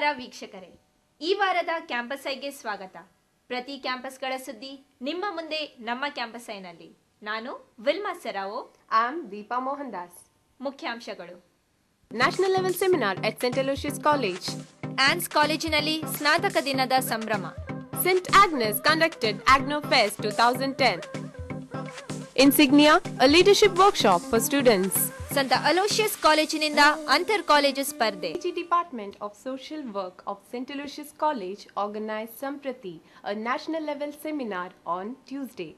ನಮಸ್ಕಾರ ವೀಕ್ಷಕರೇ, ಈ ವಾರದ ಕ್ಯಾಂಪಸ್ ಐಗೆ ಸ್ವಾಗತ. ಪ್ರತಿ ಕ್ಯಾಂಪಸ್ಗಳ ಸುದ್ದಿ ನಿಮ್ಮ ಮುಂದೆ ನಮ್ಮ ಕ್ಯಾಂಪಸ್ ಐನಲ್ಲಿ. ನಾನು Wilma Serrao. I'm Deepa Mohandas. ಮುಖ್ಯಾಂಶಗಳು: National Level Seminar at St. Aloysius College. Ann's ಕಾಲೇಜಿನಲ್ಲಿ ಸ್ನಾತಕ ದಿನದ ಸಂಭ್ರಮ. St. Agnes conducted Agno Fest 2010. Insignia, a leadership workshop for students. ಸಂತ ಅಲೋಷಿಯಸ್ ಕಾಲೇಜಿನಿಂದ ಅಂತರ್ ಕಾಲೇಜು ಸ್ಪರ್ಧೆ. The Department of Social Work of St. Aloysius College organized Samprati, a national level seminar on Tuesday.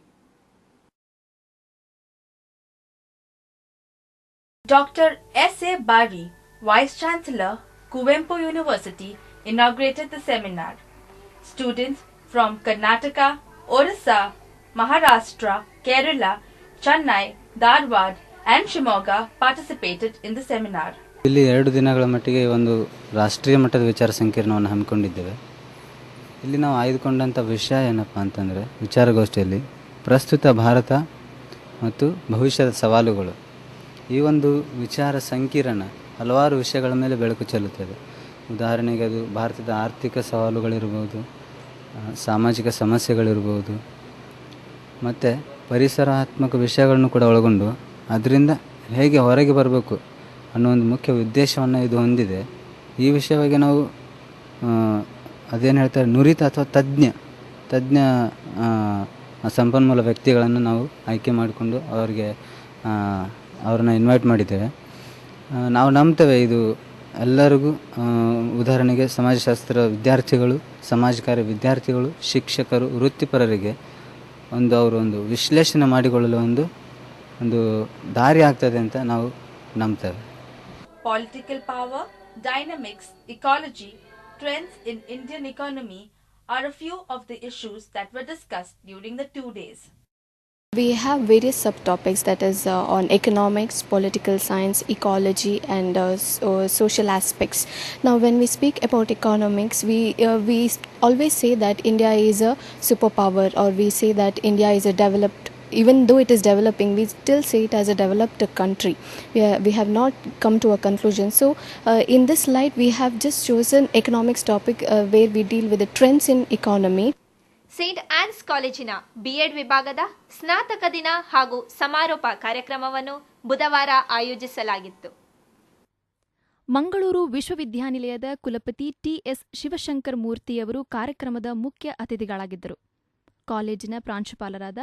Dr. S.A. Bari, Vice Chancellor, Kuvempu University, inaugurated the seminar. Students from Karnataka, Orissa, Maharashtra, Kerala, Chennai, Dharwad and Shimoga participated in the seminar. ಇಲ್ಲಿ 2 ದಿನಗಳ ಮಟ್ಟಿಗೆ ಒಂದು ರಾಷ್ಟ್ರೀಯ ಮಟ್ಟದ ವಿಚಾರ ಸಂಕಿರಣವನ್ನು ಹಮ್ಮಿಕೊಂಡಿದ್ದೇವೆ. ಇಲ್ಲಿ ನಾವು ಆಯ್ದುಕೊಂಡಂಥ ವಿಷಯ ಏನಪ್ಪ ಅಂತಂದರೆ, ವಿಚಾರಗೋಷ್ಠಿಯಲ್ಲಿ ಪ್ರಸ್ತುತ ಭಾರತ ಮತ್ತು ಭವಿಷ್ಯದ ಸವಾಲುಗಳು. ಈ ಒಂದು ವಿಚಾರ ಸಂಕಿರಣ ಹಲವಾರು ವಿಷಯಗಳ ಮೇಲೆ ಬೆಳಕು ಚೆಲ್ಲುತ್ತದೆ. ಉದಾಹರಣೆಗೆ ಅದು ಭಾರತದ ಆರ್ಥಿಕ ಸವಾಲುಗಳಿರ್ಬೋದು, ಸಾಮಾಜಿಕ ಸಮಸ್ಯೆಗಳಿರ್ಬೋದು, ಮತ್ತು ಪರಿಸರಾತ್ಮಕ ವಿಷಯಗಳನ್ನು ಕೂಡ ಒಳಗೊಂಡು ಅದರಿಂದ ಹೇಗೆ ಹೊರಗೆ ಬರಬೇಕು ಅನ್ನೋ ಒಂದು ಮುಖ್ಯ ಉದ್ದೇಶವನ್ನು ಇದು ಹೊಂದಿದೆ. ಈ ವಿಷಯವಾಗಿ ನಾವು ಅದೇನು ಹೇಳ್ತಾರೆ, ನುರಿತ ಅಥವಾ ತಜ್ಞ ಸಂಪನ್ಮೂಲ ವ್ಯಕ್ತಿಗಳನ್ನು ನಾವು ಆಯ್ಕೆ ಮಾಡಿಕೊಂಡು ಅವ್ರನ್ನ ಇನ್ವೈಟ್ ಮಾಡಿದ್ದೇವೆ. ನಾವು ನಂಬ್ತೇವೆ ಇದು ಎಲ್ಲರಿಗೂ, ಉದಾಹರಣೆಗೆ ಸಮಾಜಶಾಸ್ತ್ರ ವಿದ್ಯಾರ್ಥಿಗಳು, ಸಮಾಜ ಕಾರ್ಯ ವಿದ್ಯಾರ್ಥಿಗಳು, ಶಿಕ್ಷಕರು, ವೃತ್ತಿಪರರಿಗೆ ಅವರು ವಿಶ್ಲೇಷಣೆ ಮಾಡಿಕೊಳ್ಳಲು ಒಂದು ದಾರಿ ಆಗ್ತದೆ ಅಂತ ನಾವು ನಂಬ್ತೇವೆ. Political power, dynamics, ecology, trends in Indian economy are a few of the issues that were discussed during the 2 days. We have various subtopics, that is on economics, political science, ecology and social aspects. Now when we speak about economics, we always say that India is a superpower, or we say that India is a developed, even though it is developing, we still say it as a developed country. We have not come to a conclusion. So in this light we have just chosen economics topic where we deal with the trends in economy. Saint Ann's ಕಾಲೇಜಿನ BEd ವಿಭಾಗದ ಸ್ನಾತಕ ದಿನ ಹಾಗೂ ಸಮಾರೋಪ ಕಾರ್ಯಕ್ರಮವನ್ನು ಬುಧವಾರ ಆಯೋಜಿಸಲಾಗಿತ್ತು. ಮಂಗಳೂರು ವಿಶ್ವವಿದ್ಯಾನಿಲಯದ ಕುಲಪತಿ ಟಿಎಸ್ ಶಿವಶಂಕರ್ ಮೂರ್ತಿಯವರು ಕಾರ್ಯಕ್ರಮದ ಮುಖ್ಯ ಅತಿಥಿಗಳಾಗಿದ್ದರು. ಕಾಲೇಜಿನ ಪ್ರಾಂಶುಪಾಲರಾದ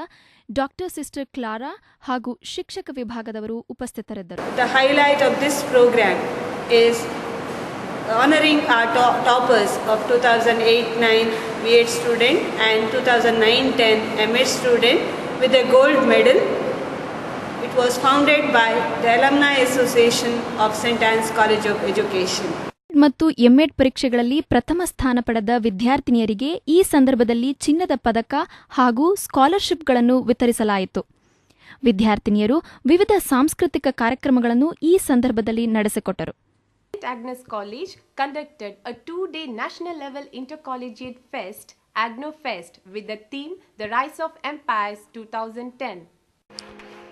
ಡಾಕ್ಟರ್ ಸಿಸ್ಟರ್ ಕ್ಲಾರಾ ಹಾಗೂ ಶಿಕ್ಷಕ ವಿಭಾಗದವರು ಉಪಸ್ಥಿತರಿದ್ದರು. The highlight of this program is honoring our toppers of 2008-9 B.Ed student and 2009-10 M.Ed student with a gold medal. It was founded by the Alumni Association of St. Anne's College of Education. ಮತ್ತು MEd ಪರೀಕ್ಷೆಗಳಲ್ಲಿ ಪ್ರಥಮ ಸ್ಥಾನ ಪಡೆದ ವಿದ್ಯಾರ್ಥಿನಿಯರಿಗೆ ಈ ಸಂದರ್ಭದಲ್ಲಿ ಚಿನ್ನದ ಪದಕ ಹಾಗೂ ಸ್ಕಾಲರ್ಶಿಪ್ಗಳನ್ನು ವಿತರಿಸಲಾಯಿತು. ವಿದ್ಯಾರ್ಥಿನಿಯರು ವಿವಿಧ ಸಾಂಸ್ಕೃತಿಕ ಕಾರ್ಯಕ್ರಮಗಳನ್ನು ಈ ಸಂದರ್ಭದಲ್ಲಿ ನಡೆಸಿಕೊಟ್ಟರು. St. Agnes College conducted a 2-day national level intercollegiate fest, Agno Fest, with the theme The Rise of Empires 2010.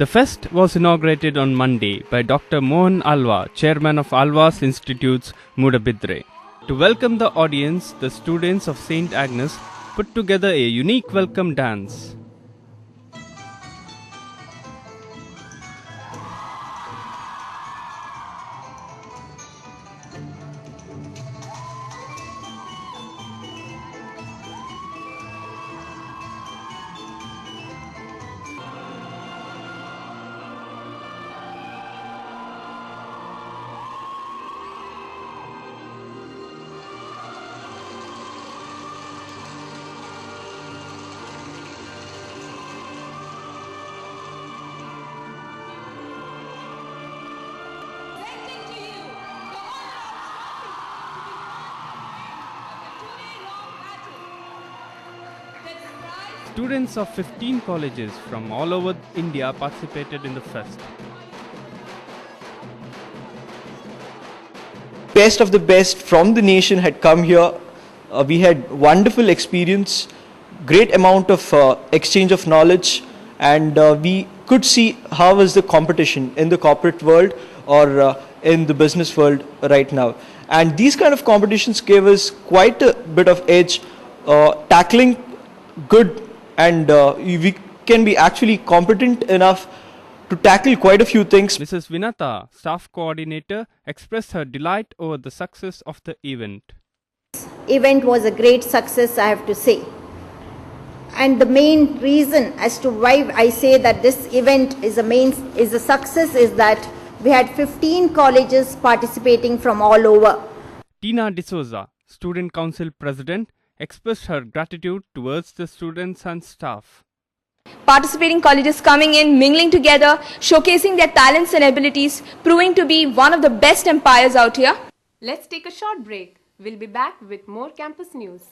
The fest was inaugurated on Monday by Dr. Mohan Alva, chairman of Alva's Institutes, Mudabidre. To welcome the audience, the students of St. Agnes put together a unique welcome dance. Students of 15 colleges from all over India participated in the fest. Best of the best from the nation had come here. We had wonderful experience, great amount of exchange of knowledge, and we could see how is the competition in the corporate world or in the business world right now. And these kind of competitions gave us quite a bit of edge, tackling good, and we can be actually competent enough to tackle quite a few things. Mrs. Vinata, staff coordinator, expressed her delight over the success of the event. Event was a great success, I have to say. And the main reason as to why I say that this event is a success is that we had 15 colleges participating from all over. Tina D'Souza, Student Council President, expressed her gratitude towards the students and staff. Participating colleges coming in, mingling together, showcasing their talents and abilities, proving to be one of the best empires out here. Let's take a short break. We'll be back with more campus news.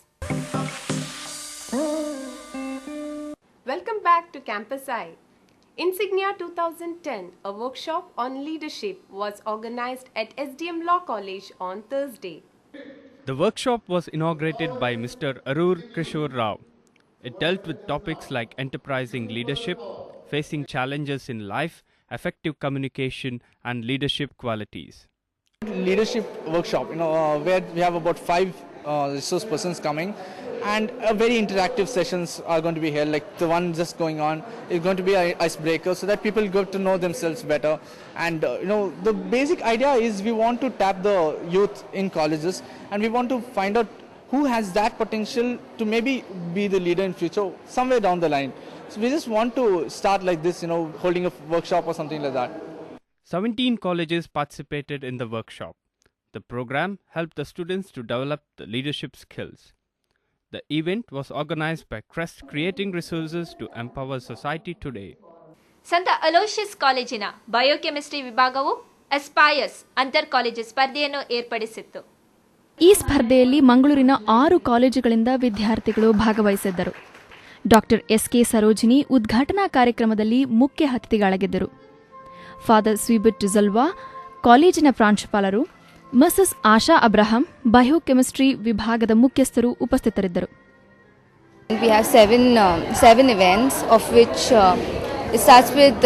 Welcome back to Campus Eye. Insignia 2010, a workshop on leadership, was organized at SDM Law College on Thursday. The workshop was inaugurated by Mr. Arur Kishore Rao. It dealt with topics like enterprising leadership, facing challenges in life, effective communication, and leadership qualities. Leadership workshop, where we have about 5 resource persons coming, and very interactive sessions are going to be held. Like the one just going on is going to be an icebreaker, so that people get to know themselves better. And the basic idea is we want to tap the youth in colleges, and we want to find out who has that potential to maybe be the leader in future somewhere down the line. So we just want to start like this, holding a workshop or something like that. 17 colleges participated in the workshop. The program helped the students to develop the leadership skills. The event was organized by Crest Creating Resources to Empower Society Today. ಸಂತ Aloysius ಕಾಲೇಜಿನ biochemistry ವಿಭಾಗವು ಅಸ್ಪೈರ್ಸ್ ಅಂತರ್ college ಸ್ಪರ್ಧೆಯನ್ನು ಏರ್ಪಡಿಸಿತ್ತು. ಈ ಸ್ಪರ್ಧೆಯಲ್ಲಿ ಮಂಗಳೂರಿನ 6 ಕಾಲೇಜುಗಳಿಂದ ವಿದ್ಯಾರ್ಥಿಗಳು ಭಾಗವಹಿಸಿದ್ದರು. ಡಾಕ್ಟರ್ ಎಸ್ಕೆ ಸರೋಜಿನಿ ಉದ್ಘಾಟನಾ ಕಾರ್ಯಕ್ರಮದಲ್ಲಿ ಮುಖ್ಯ ಅತಿಥಿಗಳಾಗಿದ್ದರು. ಫಾದರ್ ಸ್ವೀಬರ್ಟ್ ಡಿಸಲ್ವಾ ಕಾಲೇಜಿನ ಪ್ರಾಂಶುಪಾಲರು, ಮಿಸಸ್ ಆಶಾ ಅಬ್ರಹಂ ಬಯೋಕೆಮಿಸ್ಟ್ರಿ ವಿಭಾಗದ ಮುಖ್ಯಸ್ಥರು ಉಪಸ್ಥಿತರಿದ್ದರು. We have seven events, of which it starts with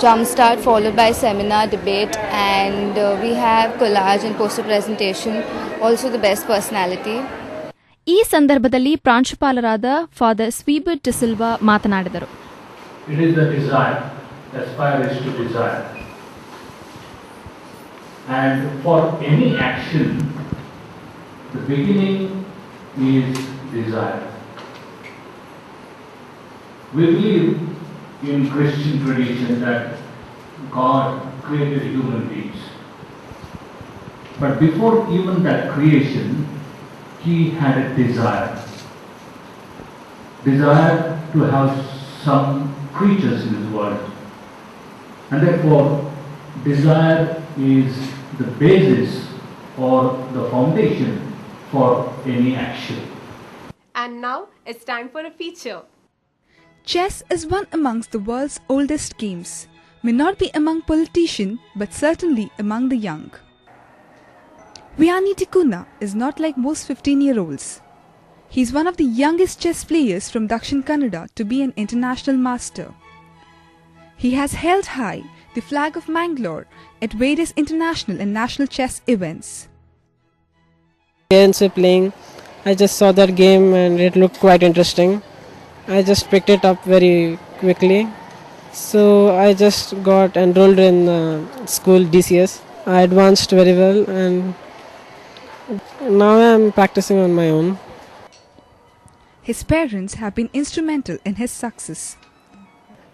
Jumpstart, followed by seminar, debate, and we have collage and poster presentation, also the best personality. ಈ ಸಂದರ್ಭದಲ್ಲಿ ಪ್ರಾಂಶುಪಾಲರಾದ ಫಾದರ್ ಸ್ವೀಬರ್ಟ್ ಡಿಸಿಲ್ವಾ ಮಾತನಾಡಿದರು. It is the desire, aspire is to desire. And for any action, the beginning is desire. We believe in Christian tradition that God created human beings. But before even that creation, He had a desire. Desire to have some creatures in this world. And therefore, desire is the basis or the foundation for any action. And now it's time for a feature. Chess is one amongst the world's oldest games. May not be among politicians, but certainly among the young. Vianney Tikuna is not like most 15-year-olds. He is one of the youngest chess players from Dakshin Kannada to be an international master. He has held high the flag of Mangalore at various international and national chess events. Against playing, I just saw that game and it looked quite interesting. I just picked it up very quickly. So I just got enrolled in school DCS. I advanced very well and now I am practicing on my own. His parents have been instrumental in his success.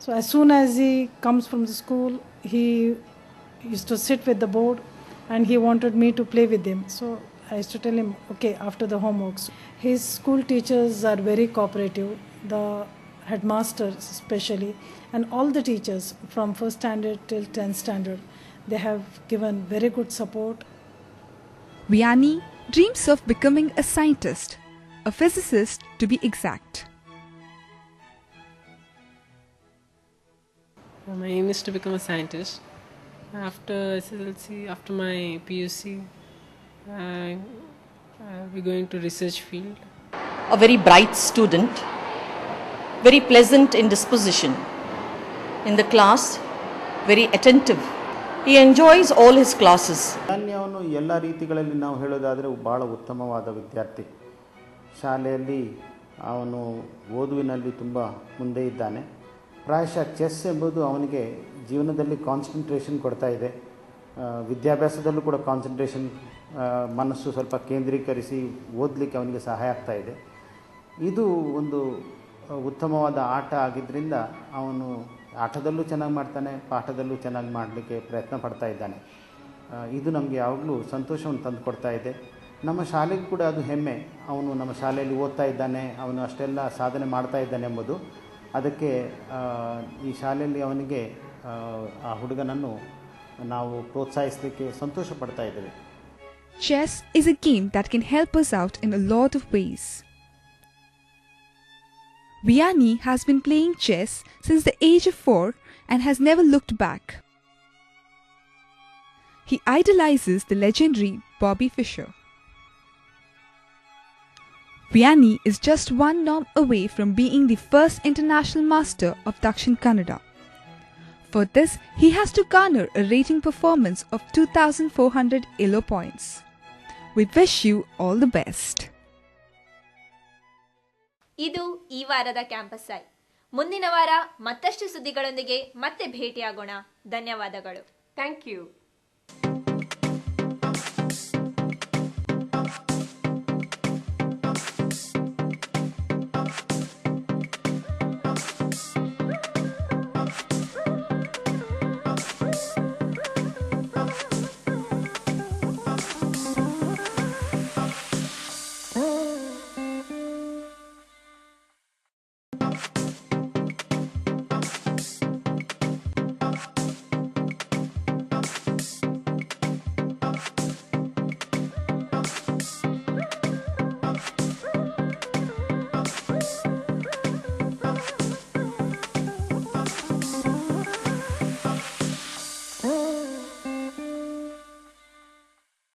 So as soon as he comes from the school, he used to sit with the board and he wanted me to play with him. So I used to tell him, okay, after the homeworks. His school teachers are very cooperative, the headmasters especially, and all the teachers from 1st standard till 10th standard. They have given very good support. Vianney dreams of becoming a scientist, a physicist to be exact. My aim is to become a scientist. After SSLC, after my PUC, I'll be going to research field. A very bright student, very pleasant in disposition. In the class, very attentive. He enjoys all his classes. Danya ಅವನು ಎಲ್ಲ ರೀತಿಗಳಲ್ಲಿ ನಾವು ಹೇಳೋದಾದರೆ ಭಾಳ ಉತ್ತಮವಾದ ವಿದ್ಯಾರ್ಥಿ. ಶಾಲೆಯಲ್ಲಿ ಅವನು ಓದುವಿನಲ್ಲಿ ತುಂಬ ಮುಂದೆ ಇದ್ದಾನೆ. ಪ್ರಾಯಶಃ ಚೆಸ್ ಎಂಬುದು ಅವನಿಗೆ ಜೀವನದಲ್ಲಿ ಕಾನ್ಸಂಟ್ರೇಷನ್ ಕೊಡ್ತಾ ಇದೆ. ವಿದ್ಯಾಭ್ಯಾಸದಲ್ಲೂ ಕೂಡ ಕಾನ್ಸಂಟ್ರೇಷನ್, ಮನಸ್ಸು ಸ್ವಲ್ಪ ಕೇಂದ್ರೀಕರಿಸಿ ಓದಲಿಕ್ಕೆ ಅವನಿಗೆ ಸಹಾಯ ಆಗ್ತಾ ಇದೆ. ಇದು ಒಂದು ಉತ್ತಮವಾದ ಆಟ ಆಗಿದ್ದರಿಂದ ಅವನು ಆಟದಲ್ಲೂ ಚೆನ್ನಾಗಿ ಮಾಡ್ತಾನೆ, ಪಾಠದಲ್ಲೂ ಚೆನ್ನಾಗಿ ಮಾಡಲಿಕ್ಕೆ ಪ್ರಯತ್ನ ಪಡ್ತಾ ಇದ್ದಾನೆ. ಇದು ನಮಗೆ ಯಾವಾಗಲೂ ಸಂತೋಷವನ್ನು ತಂದು ಕೊಡ್ತಾ ಇದೆ. ನಮ್ಮ ಶಾಲೆಗೂ ಕೂಡ ಅದು ಹೆಮ್ಮೆ. ಅವನು ನಮ್ಮ ಶಾಲೆಯಲ್ಲಿ ಓದ್ತಾ ಇದ್ದಾನೆ, ಅವನು ಅಷ್ಟೆಲ್ಲ ಸಾಧನೆ ಮಾಡ್ತಾ ಇದ್ದಾನೆ ಎಂಬುದು. ಅದಕ್ಕೆ ಈ ಶಾಲೆಯಲ್ಲಿ ಅವನಿಗೆ ಆ ಹುಡುಗನನ್ನು ನಾವು ಪ್ರೋತ್ಸಾಹಿಸಲಿಕ್ಕೆ ಸಂತೋಷ ಪಡ್ತಾ ಇದ್ದೇವೆ. Chess is a game that can help us out in a lot of ways. Vianney has been playing chess since the age of 4 and has never looked back. He idolizes the legendary Bobby Fischer. Vianney is just one norm away from being the first international master of Dakshin Kannada. For this, he has to garner a rating performance of 2,400 ELO points. We wish you all the best. ಇದು ಈ ವಾರದ campus I. ಮುಂದಿನ ವಾರ ಮತ್ತಷ್ಟು ಸುದ್ದಿಗಳೊಂದಿಗೆ ಮತ್ತೆ ಭೇಟಿಯಾಗೋಣ. ಧನ್ಯವಾದಗಳು. Thank you.